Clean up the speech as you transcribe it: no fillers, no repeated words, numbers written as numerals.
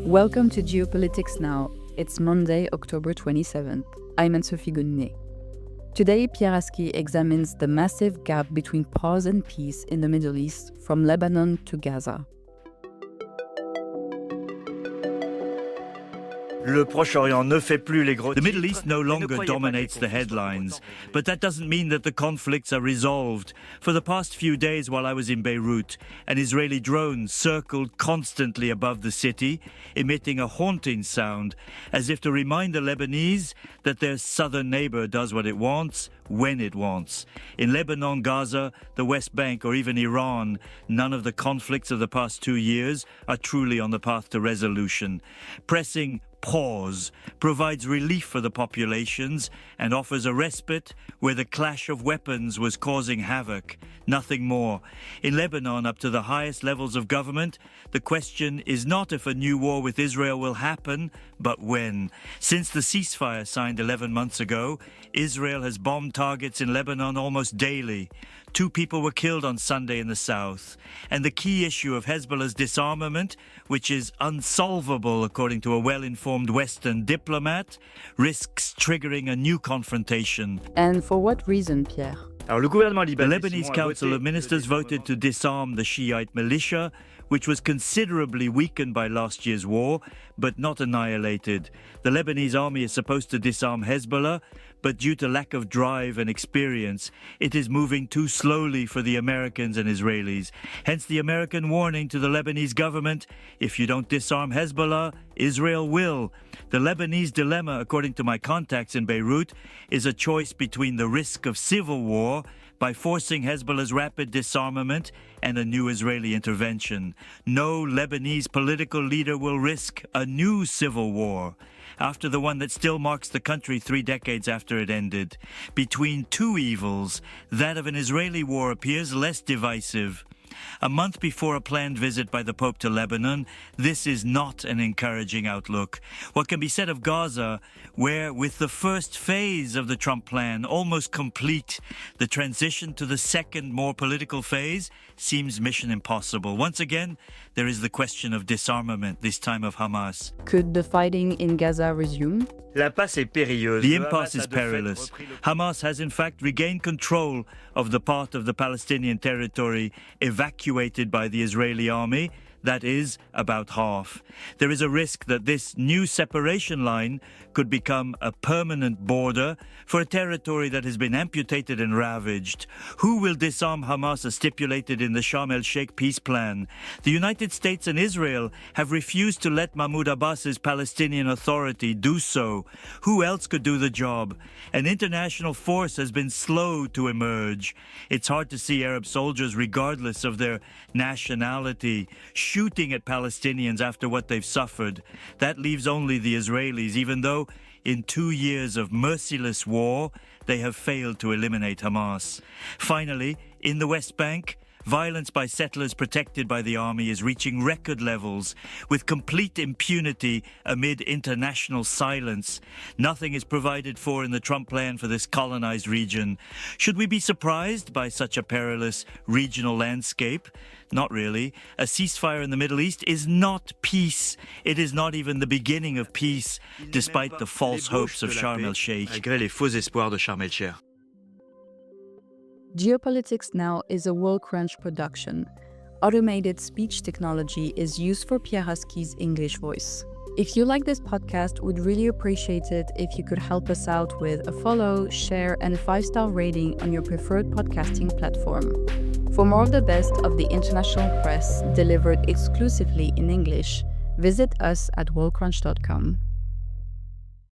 Welcome to Geopolitics Now. It's Monday, October 27th. I'm Anne-Sophie Gonnet. Today, Pierre Haski examines the massive gap between pause and peace in the Middle East, from Lebanon to Gaza. The Middle East no longer dominates the headlines, but that doesn't mean that the conflicts are resolved. For the past few days while I was in Beirut, an Israeli drone circled constantly above the city, emitting a haunting sound, as if to remind the Lebanese that their southern neighbor does what it wants, when it wants. In Lebanon, Gaza, the West Bank, or even Iran, none of the conflicts of the past 2 years are truly on the path to resolution. Pressing pause provides relief for the populations and offers a respite where the clash of weapons was causing havoc. Nothing more. In Lebanon, up to the highest levels of government, the question is not if a new war with Israel will happen, but when. Since the ceasefire signed 11 months ago, Israel has bombed targets in Lebanon almost daily. 2 people were killed on Sunday in the south. And the key issue of Hezbollah's disarmament, which is unsolvable according to a well-informed Western diplomat, risks triggering a new confrontation. And for what reason, Pierre? The Lebanese Council of Ministers voted to disarm the Shiite militia, which was considerably weakened by last year's war, but not annihilated. The Lebanese army is supposed to disarm Hezbollah, but due to lack of drive and experience, it is moving too slowly for the Americans and Israelis. Hence the American warning to the Lebanese government, if you don't disarm Hezbollah, Israel will. The Lebanese dilemma, according to my contacts in Beirut, is a choice between the risk of civil war by forcing Hezbollah's rapid disarmament and a new Israeli intervention. No Lebanese political leader will risk a new civil war after the one that still marks the country 3 decades after it ended. Between two evils, that of an Israeli war appears less divisive. A month before a planned visit by the Pope to Lebanon, this is not an encouraging outlook. What can be said of Gaza, where, with the first phase of the Trump plan almost complete, the transition to the second, more political phase seems mission impossible. Once again, there is the question of disarmament, this time of Hamas. Could the fighting in Gaza resume? The impasse is perilous. Hamas has in fact regained control of the part of the Palestinian territory evacuated by the Israeli army. That is, about half. There is a risk that this new separation line could become a permanent border for a territory that has been amputated and ravaged. Who will disarm Hamas as stipulated in the Sharm el-Sheikh peace plan? The United States and Israel have refused to let Mahmoud Abbas's Palestinian Authority do so. Who else could do the job? An international force has been slow to emerge. It's hard to see Arab soldiers, regardless of their nationality, shooting at Palestinians after what they've suffered. That leaves only the Israelis, even though in 2 years of merciless war, they have failed to eliminate Hamas. Finally, in the West Bank, violence by settlers protected by the army is reaching record levels, with complete impunity amid international silence. Nothing is provided for in the Trump plan for this colonized region. Should we be surprised by such a perilous regional landscape? Not really. A ceasefire in the Middle East is not peace. It is not even the beginning of peace, despite the false hopes of Sharm el-Sheikh. Geopolitics Now is a WorldCrunch production. Automated speech technology is used for Pierre Haski's English voice. If you like this podcast, we'd really appreciate it if you could help us out with a follow, share, and 5-star rating on your preferred podcasting platform. For more of the best of the international press delivered exclusively in English, visit us at worldcrunch.com.